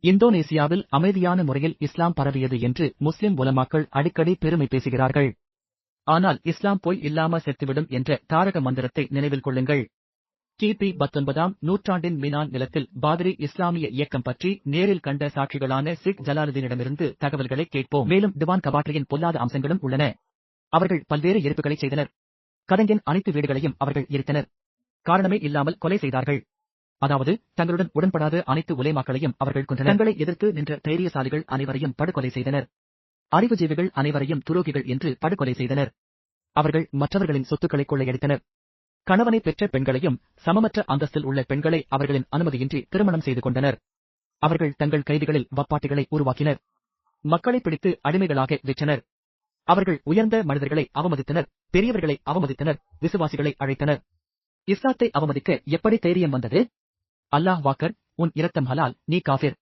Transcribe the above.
இந்தோனேசியாவில் அமைதியான முறையில் இஸ்லாம் பரவியது என்று முஸ்லிம் உலமாக்கள் அடிக்கடி பெருமை பேசுகிறார்கள். ஆனால் இஸ்லாம் பொய் இல்லாம செத்துவிடும் என்ற தாரக மந்திரத்தை நினைவில் கொள்ளுங்கள். கிபி 19ஆம் நூற்றாண்டின் மினான் நிலத்தில் பாதிரி இஸ்லாமிய இயக்கம் பற்றி நேரில் கண்ட சாட்சிகளான ஷேக் ஜலாலுதீனிடமிருந்து தகவல்களை கேட்போம். மேலும் திவான் கபாட்ரியின் பொல்லாத அம்சங்களும் உள்ளன. அவர்கள் பல்வேறு எரிப்புகளை செய்தனர். கதங்கின் அனைத்து வீடுகளையும் அவர்கள் எரித்தனர். காரணமே இல்லாமல் கொலை செய்தார்கள். அதாவது தங்களுடன் உடன்படாத அனைத்து உலேமாக்களையும் அவர்கள் கொன்றனர். தங்களை எதிர்த்து நின்ற தைரியசாலிகள் அனைவரையும் படுகொலை செய்தனர். அறிவுஜீவிகள் அனைவரையும் துரோகிகள் என்று படுகொலை செய்தனர். அவர்கள் மற்றவர்களின் சொத்துக்களை கொள்ளையடித்தனர். கணவனை பெற்ற பெண்களையும் சமமற்ற அந்தஸ்தில் உள்ள பெண்களை அவர்களின் அனுமதியின்றி திருமணம் செய்து கொண்டனர். அவர்கள் தங்கள் கைதிகளில் வப்பாட்டிகளை உருவாக்கினர். மக்களை பிடித்து அடிமைகளாக விற்றனர். அவர்கள் உயர்ந்த மனிதர்களை அவமதித்தனர், பெரியவர்களை அவமதித்தனர், விசுவாசிகளை அழைத்தனர். இஸ்லாத்தை அவமதிக்க எப்படி தைரியம் வந்தது? அல்லாஹ் வாக்கர், உன் இரத்தம் ஹலால், நீ காஃபிர்.